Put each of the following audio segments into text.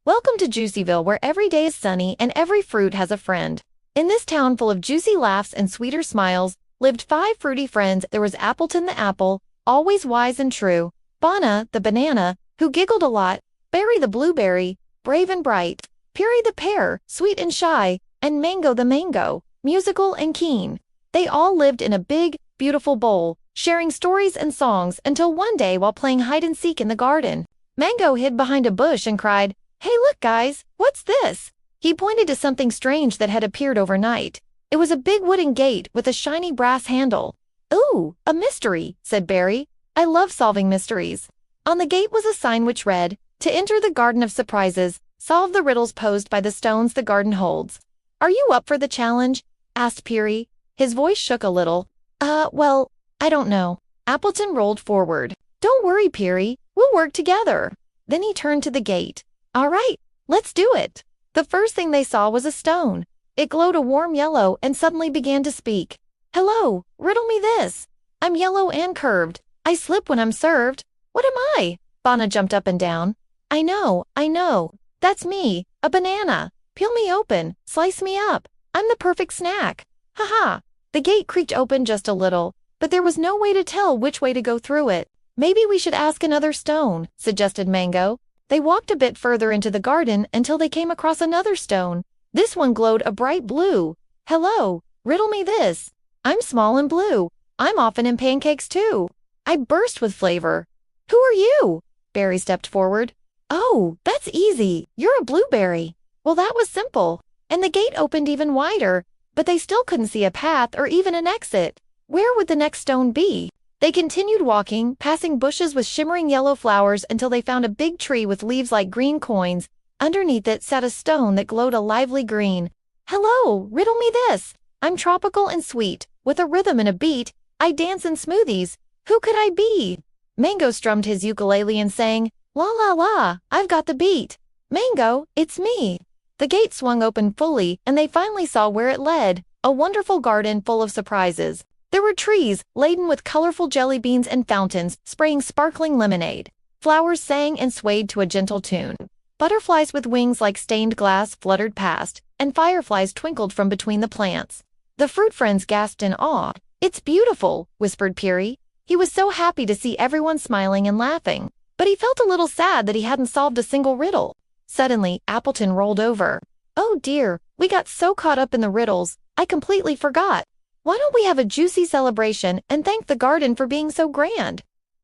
Welcome to Juicyville, where every day is sunny and every fruit has a friend. In this town full of juicy laughs and sweeter smiles, lived 5 fruity friends. There was Appleton the apple, always wise and true, Bana the banana, who giggled a lot, Peary the blueberry, brave and bright, Peary the pear, sweet and shy, and Mango the mango, musical and keen. They all lived in a big, beautiful bowl, sharing stories and songs until one day while playing hide-and-seek in the garden, Mango hid behind a bush and cried, "Hey look guys, what's this?" He pointed to something strange that had appeared overnight. It was a big wooden gate with a shiny brass handle. "Ooh, a mystery," said Peary. "I love solving mysteries." On the gate was a sign which read, "To enter the garden of surprises, solve the riddles posed by the stones the garden holds." "Are you up for the challenge?" asked Peary. His voice shook a little. Well, I don't know." Appleton rolled forward. "Don't worry, Peary. We'll work together." Then he turned to the gate. "All right, let's do it." The first thing they saw was a stone. It glowed a warm yellow and suddenly began to speak. "Hello, riddle me this. I'm yellow and curved. I slip when I'm served. What am I?" Bana jumped up and down. I know. That's me, a banana. Peel me open, slice me up. I'm the perfect snack. Ha." The gate creaked open just a little, but there was no way to tell which way to go through it. "Maybe we should ask another stone," suggested Mango. They walked a bit further into the garden until they came across another stone. This one glowed a bright blue. "Hello, riddle me this. I'm small and blue. I'm often in pancakes too. I burst with flavor." "Who are you?" Peary stepped forward. "Oh, that's easy. You're a blueberry." Well, that was simple. And the gate opened even wider, but they still couldn't see a path or even an exit. Where would the next stone be? They continued walking, passing bushes with shimmering yellow flowers until they found a big tree with leaves like green coins. Underneath it sat a stone that glowed a lively green. "Hello, riddle me this. I'm tropical and sweet. With a rhythm and a beat, I dance in smoothies. Who could I be?" Mango strummed his ukulele and sang, "La la la, I've got the beat. Mango, it's me." The gate swung open fully and they finally saw where it led, a wonderful garden full of surprises. There were trees laden with colorful jelly beans and fountains spraying sparkling lemonade. Flowers sang and swayed to a gentle tune. Butterflies with wings like stained glass fluttered past, and fireflies twinkled from between the plants. The fruit friends gasped in awe. "It's beautiful," whispered Peary. He was so happy to see everyone smiling and laughing, but he felt a little sad that he hadn't solved a single riddle. Suddenly, Appleton rolled over. "Oh dear, we got so caught up in the riddles, I completely forgot. Why don't we have a juicy celebration and thank the garden for being so grand?"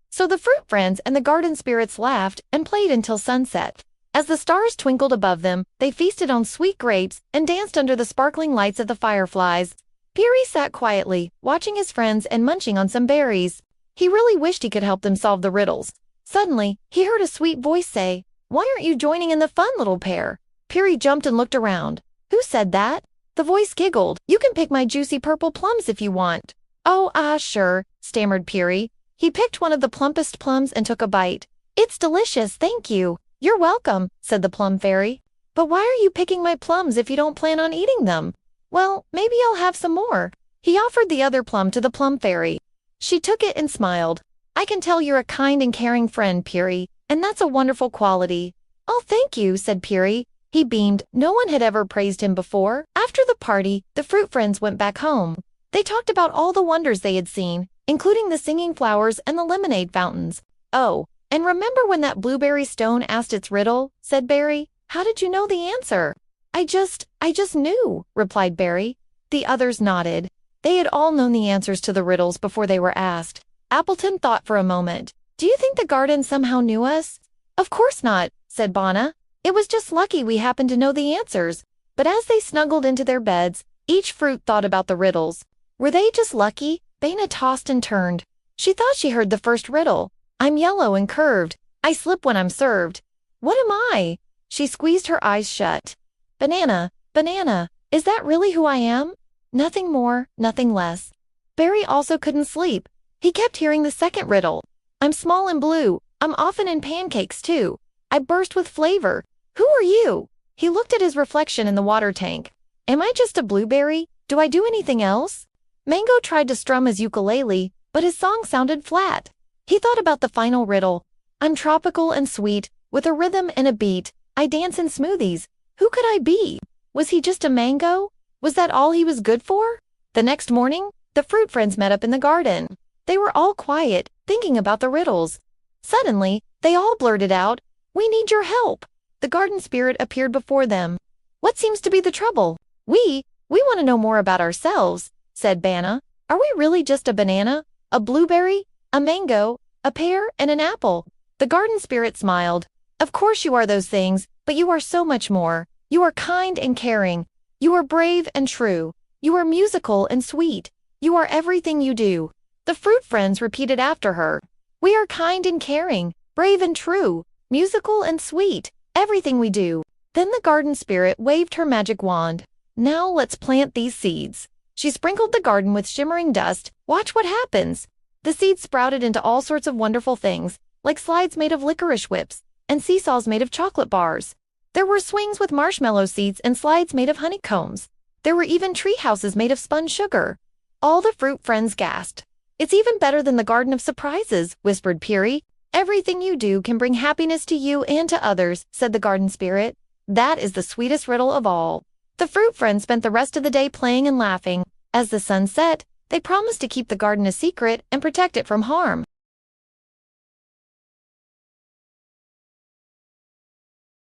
So the fruit friends and the garden spirits laughed and played until sunset. As the stars twinkled above them, they feasted on sweet grapes and danced under the sparkling lights of the fireflies. Peary sat quietly, watching his friends and munching on some berries. He really wished he could help them solve the riddles. Suddenly, he heard a sweet voice say, "Why aren't you joining in the fun, little pair?" Peary jumped and looked around. "Who said that?" The voice giggled. "You can pick my juicy purple plums if you want." "Oh, sure," stammered Peary. He picked one of the plumpest plums and took a bite. "It's delicious, thank you." "You're welcome," said the plum fairy. "But why are you picking my plums if you don't plan on eating them?" "Well, maybe I'll have some more." He offered the other plum to the plum fairy. She took it and smiled. "I can tell you're a kind and caring friend, Peary, and that's a wonderful quality." "Oh, thank you," said Peary. He beamed. No one had ever praised him before. After the party, the fruit friends went back home. They talked about all the wonders they had seen, including the singing flowers and the lemonade fountains. "Oh, and remember when that blueberry stone asked its riddle?" said Peary. "How did you know the answer?" I just knew," replied Peary. The others nodded. They had all known the answers to the riddles before they were asked. Appleton thought for a moment. "Do you think the garden somehow knew us?" "Of course not," said Bana. "It was just lucky we happened to know the answers." But as they snuggled into their beds, each fruit thought about the riddles. Were they just lucky? Bana tossed and turned. She thought she heard the first riddle. "I'm yellow and curved. I slip when I'm served. What am I?" She squeezed her eyes shut. "Banana, banana, is that really who I am?" Nothing more, nothing less. Peary also couldn't sleep. He kept hearing the second riddle. "I'm small and blue. I'm often in pancakes too. I burst with flavor. Who are you?" He looked at his reflection in the water tank. "Am I just a blueberry? Do I do anything else?" Mango tried to strum his ukulele, but his song sounded flat. He thought about the final riddle. "I'm tropical and sweet, with a rhythm and a beat. I dance in smoothies. Who could I be? Was he just a mango? Was that all he was good for? The next morning, the fruit friends met up in the garden. They were all quiet, thinking about the riddles. Suddenly, they all blurted out, "We need your help." The garden spirit appeared before them. "What seems to be the trouble?" We want to know more about ourselves," said Bana. "Are we really just a banana, a blueberry, a mango, a pear, and an apple?" The garden spirit smiled. "Of course you are those things, but you are so much more. You are kind and caring. You are brave and true. You are musical and sweet. You are everything you do." The fruit friends repeated after her. "We are kind and caring, brave and true, musical and sweet, everything we do." Then the garden spirit waved her magic wand. "Now let's plant these seeds." She sprinkled the garden with shimmering dust. "Watch what happens." The seeds sprouted into all sorts of wonderful things, like slides made of licorice whips and seesaws made of chocolate bars. There were swings with marshmallow seeds and slides made of honeycombs. There were even tree houses made of spun sugar. All the fruit friends gasped. "It's even better than the Garden of Surprises," whispered Peary. "Everything you do can bring happiness to you and to others," said the garden spirit. "That is the sweetest riddle of all." The fruit friends spent the rest of the day playing and laughing. As the sun set, they promised to keep the garden a secret and protect it from harm.